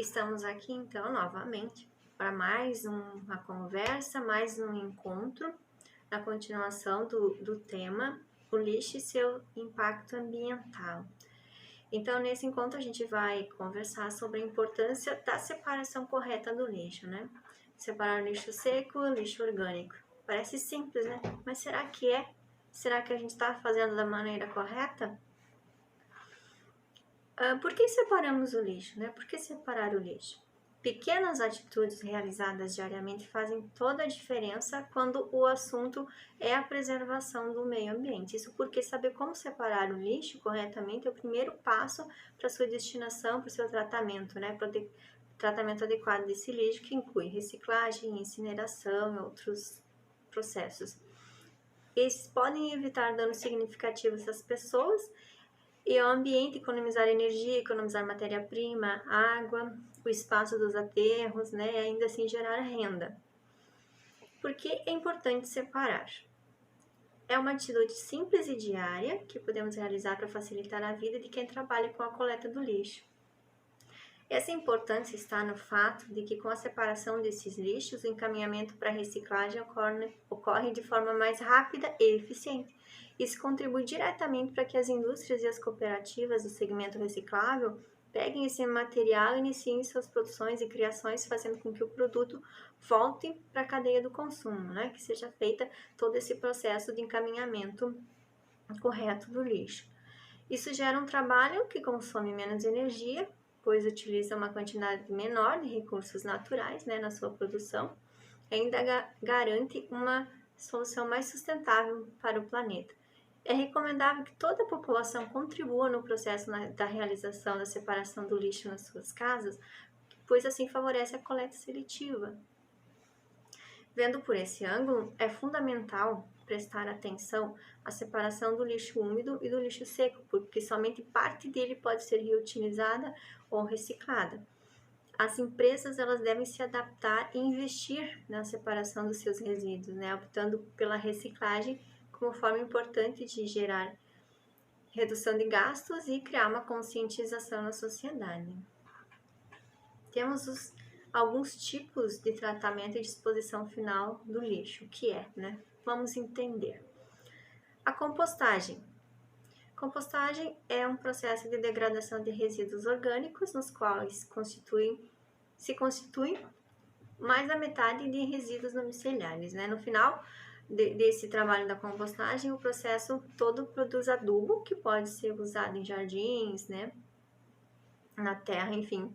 Estamos aqui então novamente para mais uma conversa, mais um encontro, na continuação do tema o lixo e seu impacto ambiental. Então, nesse encontro, a gente vai conversar sobre a importância da separação correta do lixo, né? Separar o lixo seco e o lixo orgânico. Parece simples, né? Mas será que é? Será que a gente está fazendo da maneira correta? Por que separamos o lixo, né? Por que separar o lixo? Pequenas atitudes realizadas diariamente fazem toda a diferença quando o assunto é a preservação do meio ambiente. Isso porque saber como separar o lixo corretamente é o primeiro passo para sua destinação, para o seu tratamento, né? Para o tratamento adequado desse lixo, que inclui reciclagem, incineração e outros processos. Esses podem evitar danos significativos às pessoas e ao ambiente, economizar energia, economizar matéria-prima, água, o espaço dos aterros, né? E ainda assim gerar renda. Por que é importante separar? É uma atitude simples e diária que podemos realizar para facilitar a vida de quem trabalha com a coleta do lixo. Essa importância está no fato de que com a separação desses lixos, o encaminhamento para a reciclagem ocorre de forma mais rápida e eficiente. Isso contribui diretamente para que as indústrias e as cooperativas do segmento reciclável peguem esse material e iniciem suas produções e criações, fazendo com que o produto volte para a cadeia do consumo, né? Que seja feita todo esse processo de encaminhamento correto do lixo. Isso gera um trabalho que consome menos energia, pois utiliza uma quantidade menor de recursos naturais, né, na sua produção, e ainda garante uma solução mais sustentável para o planeta. É recomendável que toda a população contribua no processo da realização da separação do lixo nas suas casas, pois assim favorece a coleta seletiva. Vendo por esse ângulo, é fundamental prestar atenção à separação do lixo úmido e do lixo seco, porque somente parte dele pode ser reutilizada ou reciclada. As empresas elas devem se adaptar e investir na separação dos seus resíduos, né, optando pela reciclagem como forma importante de gerar redução de gastos e criar uma conscientização na sociedade. Temos alguns tipos de tratamento e disposição final do lixo, que é, né? Vamos entender. A compostagem. Compostagem é um processo de degradação de resíduos orgânicos, nos quais se constitui mais da metade de resíduos domiciliares, né? No final desse trabalho da compostagem, o processo todo produz adubo, que pode ser usado em jardins, né? Na terra, enfim.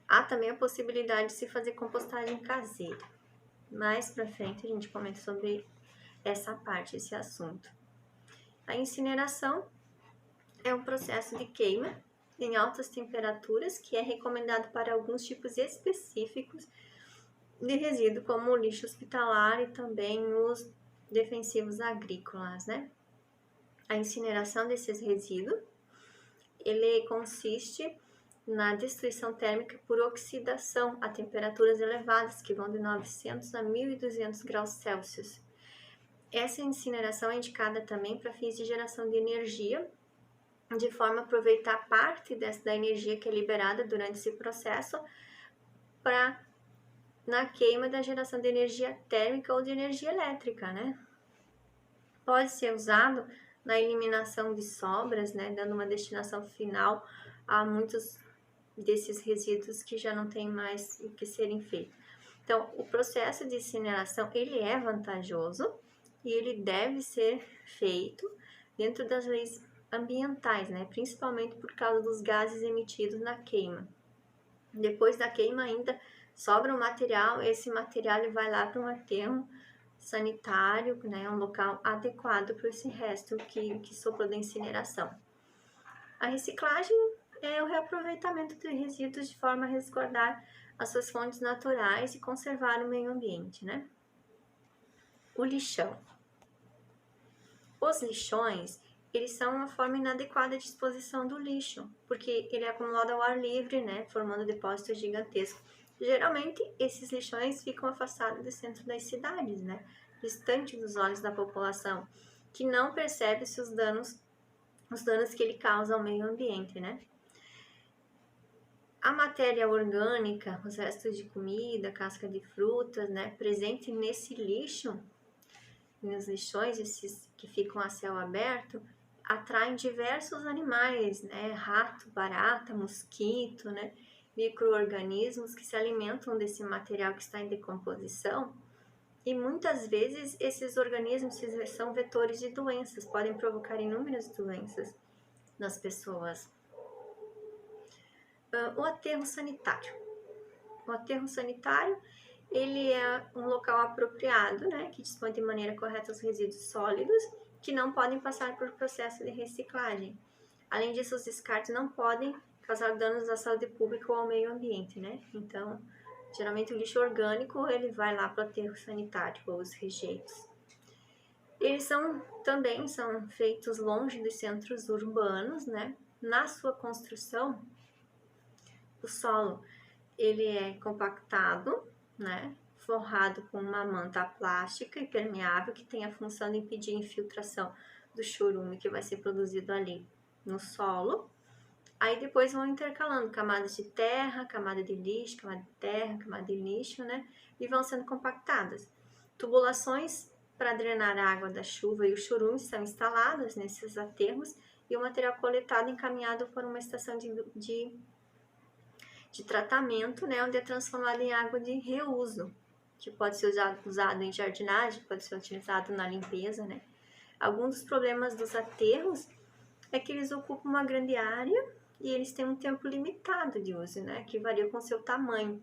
Há também a possibilidade de se fazer compostagem caseira. Mais pra frente a gente comenta sobre essa parte, esse assunto. A incineração é um processo de queima em altas temperaturas que é recomendado para alguns tipos específicos de resíduo, como o lixo hospitalar e também os defensivos agrícolas, né? A incineração desses resíduos, ele consiste na destruição térmica por oxidação a temperaturas elevadas, que vão de 900 a 1.200 graus Celsius. Essa incineração é indicada também para fins de geração de energia, de forma a aproveitar parte da energia que é liberada durante esse processo para na queima da geração de energia térmica ou de energia elétrica, né? Pode ser usado na eliminação de sobras, né, dando uma destinação final a muitos desses resíduos que já não tem mais o que serem feitos. Então, o processo de incineração, ele é vantajoso e ele deve ser feito dentro das leis ambientais, né, principalmente por causa dos gases emitidos na queima. Depois da queima ainda sobra um material, esse material ele vai lá para um aterro sanitário, né, um local adequado para esse resto que sobrou da incineração. A reciclagem é o reaproveitamento de resíduos de forma a resguardar as suas fontes naturais e conservar o meio ambiente, né? O lixão. Os lixões, eles são uma forma inadequada de disposição do lixo, porque ele é acumulado ao ar livre, né, formando depósitos gigantescos. Geralmente, esses lixões ficam afastados do centro das cidades, né, distante dos olhos da população, que não percebe-se os danos que ele causa ao meio ambiente, né. A matéria orgânica, os restos de comida, casca de frutas, né, presente nesse lixo, nos lixões, esses que ficam a céu aberto, atraem diversos animais, né, rato, barata, mosquito, né, micro-organismos que se alimentam desse material que está em decomposição. E muitas vezes esses organismos são vetores de doenças, podem provocar inúmeras doenças nas pessoas. O aterro sanitário. O aterro sanitário, ele é um local apropriado, né, que dispõe de maneira correta os resíduos sólidos, que não podem passar por processo de reciclagem. Além disso, os descartes não podem causar danos à saúde pública ou ao meio ambiente, né? Então, geralmente o lixo orgânico, ele vai lá para o aterro sanitário, ou os rejeitos. Eles também são feitos longe dos centros urbanos, né? Na sua construção, o solo, ele é compactado, né? Forrado com uma manta plástica impermeável que tem a função de impedir a infiltração do chorume que vai ser produzido ali no solo. Aí depois vão intercalando camadas de terra, camada de lixo, camada de terra, camada de lixo, né? E vão sendo compactadas. Tubulações para drenar a água da chuva e o chorume são instaladas nesses aterros e o material coletado encaminhado por uma estação de tratamento, né? Onde é transformado em água de reuso, que pode ser usado em jardinagem, pode ser utilizado na limpeza, né? Alguns dos problemas dos aterros é que eles ocupam uma grande área e eles têm um tempo limitado de uso, né? Que varia com o seu tamanho,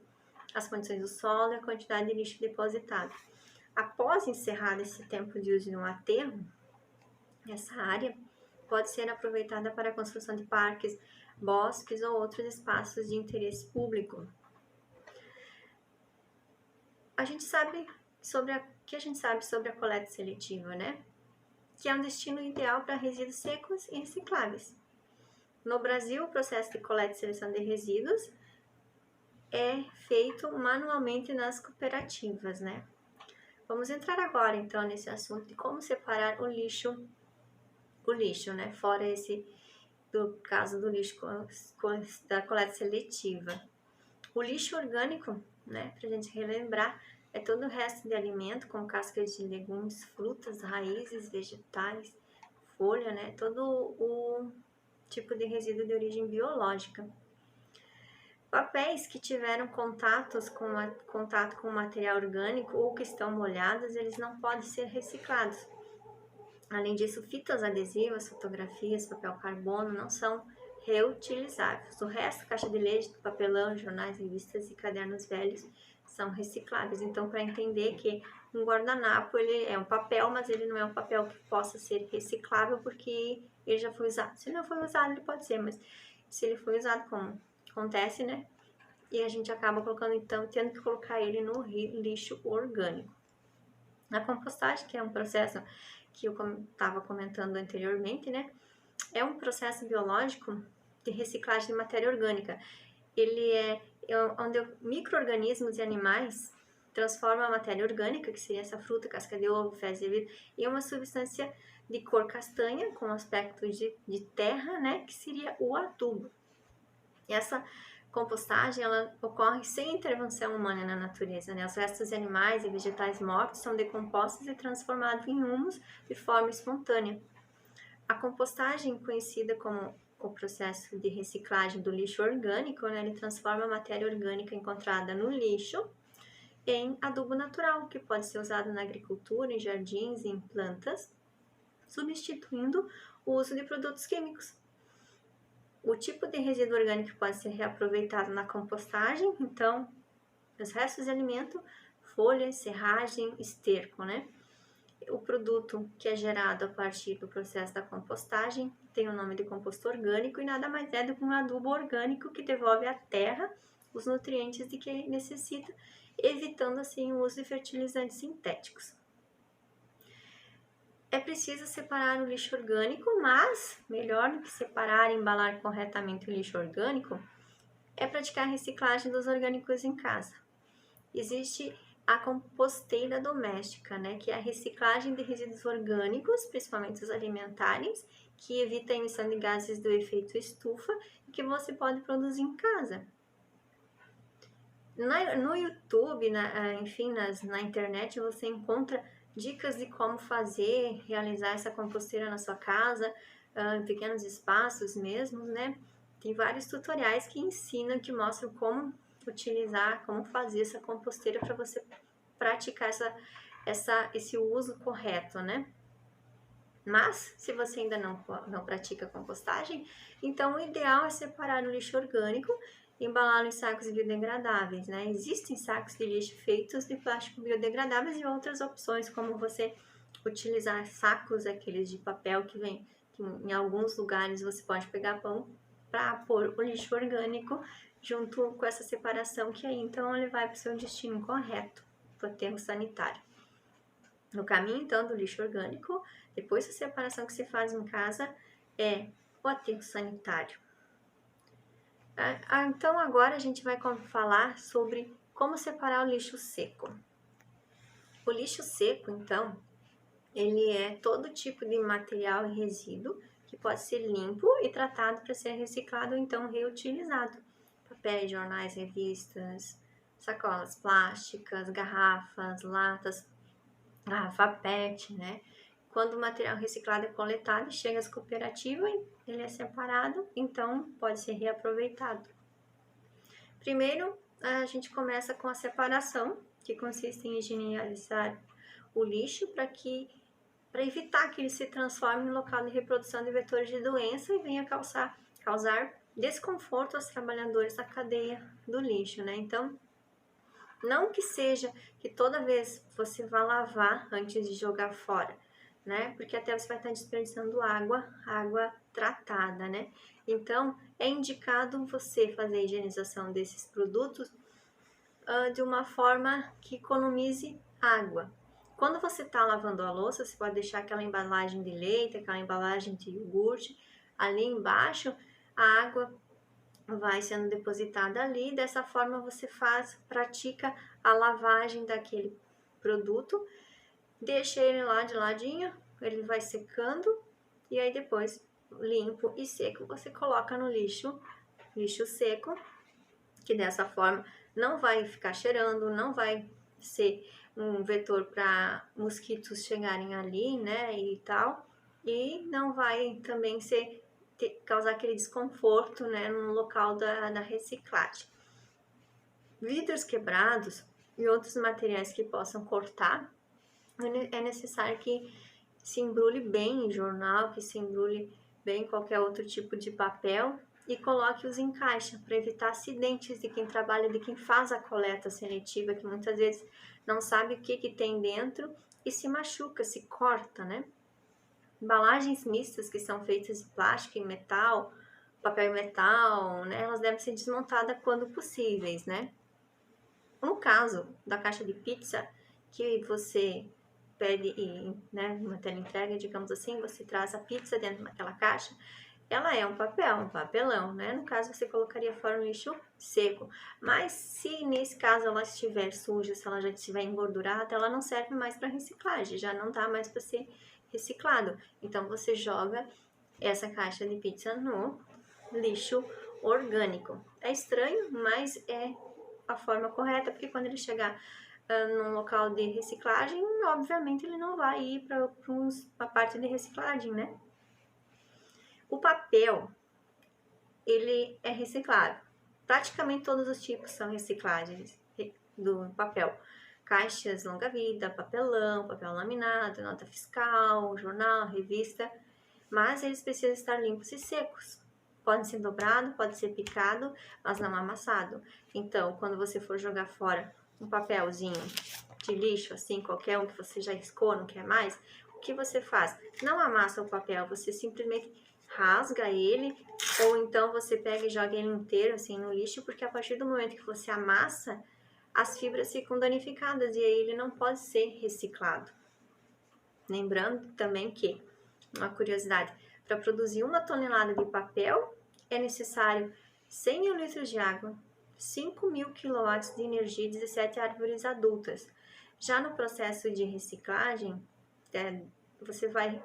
as condições do solo e a quantidade de lixo depositado. Após encerrado esse tempo de uso de um aterro, essa área pode ser aproveitada para a construção de parques, bosques ou outros espaços de interesse público. A gente sabe sobre a coleta seletiva, né? Que é um destino ideal para resíduos secos e recicláveis. No Brasil, o processo de coleta e seleção de resíduos é feito manualmente nas cooperativas, né? Vamos entrar agora, então, nesse assunto de como separar o lixo, né? Fora do caso do lixo da coleta seletiva. O lixo orgânico, né? Para a gente relembrar, é todo o resto de alimento, como cascas de legumes, frutas, raízes, vegetais, folha, né? Todo o tipo de resíduo de origem biológica. Papéis que tiveram contato com material orgânico ou que estão molhados, eles não podem ser reciclados. Além disso, fitas adesivas, fotografias, papel carbono não são reutilizáveis. O resto, caixa de leite, papelão, jornais, revistas e cadernos velhos são recicláveis. Então, para entender que um guardanapo ele é um papel, mas ele não é um papel que possa ser reciclável porque ele já foi usado. Se não foi usado, ele pode ser, mas se ele foi usado, como acontece, né? E a gente acaba colocando, então, tendo que colocar ele no lixo orgânico. A compostagem, que é um processo que eu estava comentando anteriormente, né? É um processo biológico de reciclagem de matéria orgânica. Ele é onde micro-organismos e animais transformam a matéria orgânica, que seria essa fruta, casca de ovo, fezes de vidro, em uma substância de cor castanha, com aspecto de terra, né? Que seria o adubo. E essa compostagem, ela ocorre sem intervenção humana na natureza, né? Os restos de animais e vegetais mortos são decompostos e transformados em humus de forma espontânea. A compostagem, conhecida como o processo de reciclagem do lixo orgânico, né? Ele transforma a matéria orgânica encontrada no lixo em adubo natural, que pode ser usado na agricultura, em jardins e em plantas, substituindo o uso de produtos químicos. O tipo de resíduo orgânico pode ser reaproveitado na compostagem, então, os restos de alimento, folhas, serragem, esterco, né? O produto que é gerado a partir do processo da compostagem tem o nome de composto orgânico e nada mais é do que um adubo orgânico que devolve à terra os nutrientes de que necessita, evitando assim o uso de fertilizantes sintéticos. É preciso separar o lixo orgânico, mas melhor do que separar e embalar corretamente o lixo orgânico é praticar a reciclagem dos orgânicos em casa. Existe a composteira doméstica, né, que é a reciclagem de resíduos orgânicos, principalmente os alimentares, que evita a emissão de gases do efeito estufa e que você pode produzir em casa. No YouTube, enfim, na internet, você encontra dicas de como fazer, realizar essa composteira na sua casa, em pequenos espaços mesmo, né? Tem vários tutoriais que ensinam, que mostram como utilizar, como fazer essa composteira para você praticar esse uso correto, né? Mas, se você ainda não pratica compostagem, então o ideal é separar o lixo orgânico e embalá-lo em sacos biodegradáveis, né? Existem sacos de lixo feitos de plástico biodegradáveis e outras opções, como você utilizar sacos aqueles de papel que em alguns lugares você pode pegar pão para pôr o lixo orgânico junto com essa separação, que aí então ele vai para o seu destino correto, para o aterro sanitário. No caminho, então, do lixo orgânico, depois da separação que você faz em casa, é o aterro sanitário. Então, agora a gente vai falar sobre como separar o lixo seco. O lixo seco, então, ele é todo tipo de material e resíduo que pode ser limpo e tratado para ser reciclado ou então reutilizado. Papéis, jornais, revistas, sacolas plásticas, garrafas, latas, garrafa PET, né? Quando o material reciclado é coletado e chega às cooperativas, ele é separado, então pode ser reaproveitado. Primeiro, a gente começa com a separação, que consiste em higienizar o lixo para evitar que ele se transforme em local de reprodução de vetores de doença e venha causar desconforto aos trabalhadores da cadeia do lixo, né? Então, não que seja que toda vez você vá lavar antes de jogar fora, né? Porque até você vai estar desperdiçando água tratada, né? Então, é indicado você fazer a higienização desses produtos de uma forma que economize água. Quando você está lavando a louça, você pode deixar aquela embalagem de leite, aquela embalagem de iogurte ali embaixo, a água vai sendo depositada ali. Dessa forma você pratica a lavagem daquele produto, deixa ele lá de ladinho, ele vai secando e aí depois limpo e seco você coloca no lixo seco, que dessa forma não vai ficar cheirando, não vai ser um vetor para mosquitos chegarem ali, né, e tal, e não vai também causar aquele desconforto, né, no local da reciclagem. Vidros quebrados e outros materiais que possam cortar, é necessário que se embrulhe bem em jornal, que se embrulhe bem em qualquer outro tipo de papel e coloque-os em caixa para evitar acidentes de quem trabalha, de quem faz a coleta seletiva, que muitas vezes não sabe o que tem dentro e se machuca, se corta, né? Embalagens mistas que são feitas de plástico e metal, papel e metal, né? Elas devem ser desmontadas quando possíveis, né? No caso da caixa de pizza, que você pede né, uma teleentrega, digamos assim, você traz a pizza dentro daquela caixa, ela é um papelão, né? No caso, você colocaria fora no lixo seco. Mas se nesse caso ela estiver suja, se ela já estiver engordurada, ela não serve mais para reciclagem, já não dá mais para ser reciclado. Então, você joga essa caixa de pizza no lixo orgânico. É estranho, mas é a forma correta, porque quando ele chegar num local de reciclagem, obviamente ele não vai ir para a parte de reciclagem, né? O papel, ele é reciclável. Praticamente todos os tipos são reciclagens do papel. Caixas longa-vida, papelão, papel laminado, nota fiscal, jornal, revista, mas eles precisam estar limpos e secos. Podem ser dobrados, pode ser picado, mas não amassado. Então, quando você for jogar fora um papelzinho de lixo, assim, qualquer um que você já riscou, não quer mais, o que você faz? Não amassa o papel, você simplesmente rasga ele, ou então você pega e joga ele inteiro, assim, no lixo, porque a partir do momento que você amassa, as fibras ficam danificadas e aí ele não pode ser reciclado. Lembrando também que, uma curiosidade, para produzir 1 tonelada de papel é necessário 100 mil litros de água, 5.000 kW de energia e 17 árvores adultas. Já no processo de reciclagem, você vai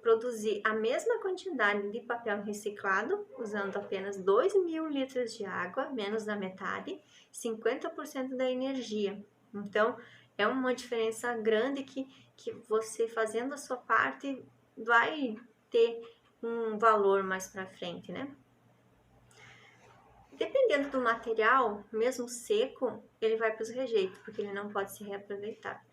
produzir a mesma quantidade de papel reciclado, usando apenas 2.000 litros de água, menos da metade, 50% da energia. Então, é uma diferença grande que você fazendo a sua parte vai ter um valor mais para frente, né? Dependendo do material, mesmo seco, ele vai para os rejeitos, porque ele não pode ser reaproveitado.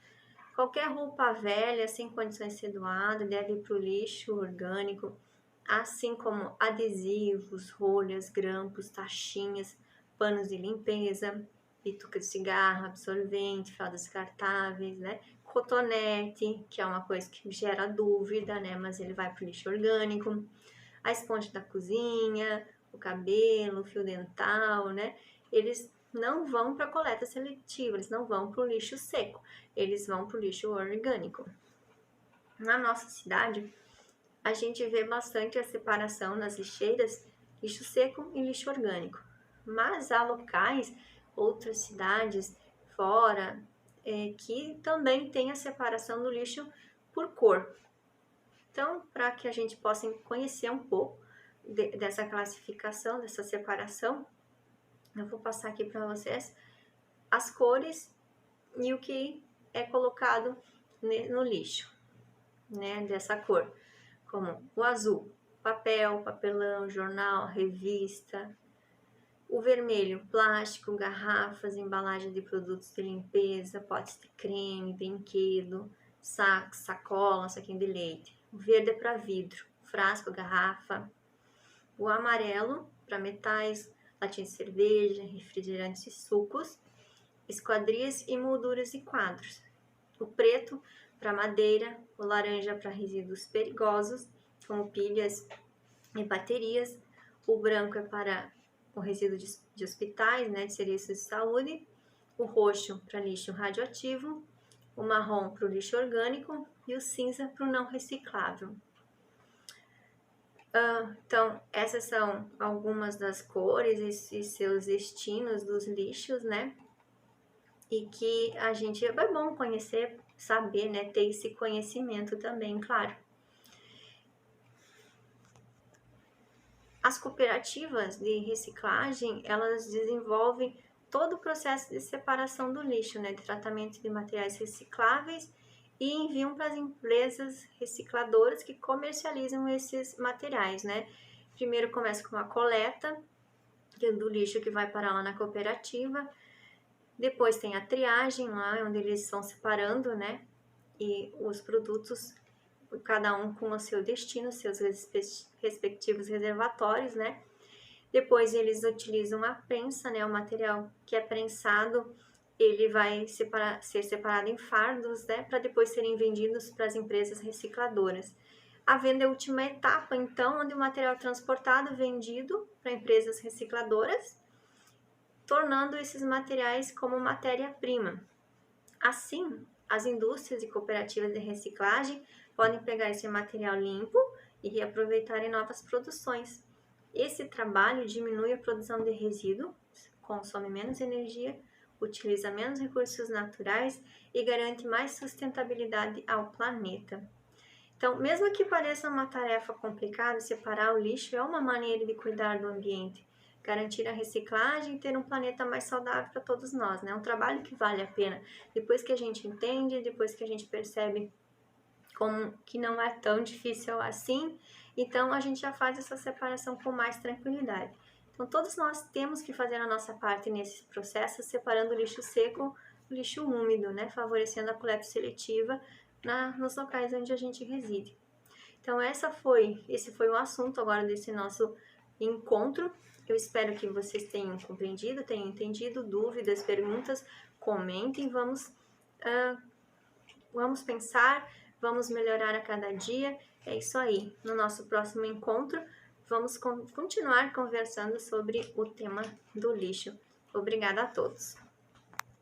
Qualquer roupa velha, sem condições de ser doada, deve ir para o lixo orgânico, assim como adesivos, rolhas, grampos, taxinhas, panos de limpeza, bituca de cigarro, absorvente, fraldas descartáveis, né? Cotonete, que é uma coisa que gera dúvida, né? Mas ele vai para o lixo orgânico. A esponja da cozinha, o cabelo, o fio dental, né? Eles não vão para coleta seletiva, eles não vão para o lixo seco, eles vão para o lixo orgânico. Na nossa cidade, a gente vê bastante a separação nas lixeiras, lixo seco e lixo orgânico. Mas há locais, outras cidades fora, que também tem a separação do lixo por cor. Então, para que a gente possa conhecer um pouco dessa classificação, dessa separação, eu vou passar aqui para vocês as cores e o que é colocado no lixo, né, dessa cor, como o azul, papel, papelão, jornal, revista, o vermelho, plástico, garrafas, embalagem de produtos de limpeza, potes de creme, brinquedo, sacos, sacola, saquinho de leite. O verde é para vidro, frasco, garrafa. O amarelo para metais, latinha de cerveja, refrigerantes e sucos, esquadrias e molduras e quadros. O preto para madeira, o laranja para resíduos perigosos, como pilhas e baterias. O branco é para o resíduo de hospitais, né, de serviços de saúde. O roxo para lixo radioativo. O marrom para o lixo orgânico e o cinza para o não reciclável. Então, essas são algumas das cores e seus destinos dos lixos, né? E que a gente, é bom conhecer, saber, né? Ter esse conhecimento também, claro. As cooperativas de reciclagem, elas desenvolvem todo o processo de separação do lixo, né? De tratamento de materiais recicláveis e enviam para as empresas recicladoras que comercializam esses materiais, né? Primeiro começa com a coleta do lixo que vai parar lá na cooperativa, depois tem a triagem lá, onde eles estão separando, né? E os produtos, cada um com o seu destino, seus respectivos reservatórios, né? Depois eles utilizam a prensa, né? O material que é prensado, ele vai ser separado em fardos, né, para depois serem vendidos para as empresas recicladoras. A venda é a última etapa, então, onde o material é transportado, vendido para empresas recicladoras, tornando esses materiais como matéria-prima. Assim, as indústrias e cooperativas de reciclagem podem pegar esse material limpo e reaproveitar em novas produções. Esse trabalho diminui a produção de resíduos, consome menos energia, utiliza menos recursos naturais e garante mais sustentabilidade ao planeta. Então, mesmo que pareça uma tarefa complicada, separar o lixo é uma maneira de cuidar do ambiente, garantir a reciclagem e ter um planeta mais saudável para todos nós, né? É um trabalho que vale a pena. Depois que a gente entende, depois que a gente percebe como que não é tão difícil assim, então a gente já faz essa separação com mais tranquilidade. Então, todos nós temos que fazer a nossa parte nesse processo, separando o lixo seco do lixo úmido, né? Favorecendo a coleta seletiva nos locais onde a gente reside. Então, esse foi o assunto agora desse nosso encontro. Eu espero que vocês tenham compreendido, tenham entendido, dúvidas, perguntas, comentem, vamos pensar, vamos melhorar a cada dia. É isso aí. No nosso próximo encontro, vamos continuar conversando sobre o tema do lixo. Obrigada a todos.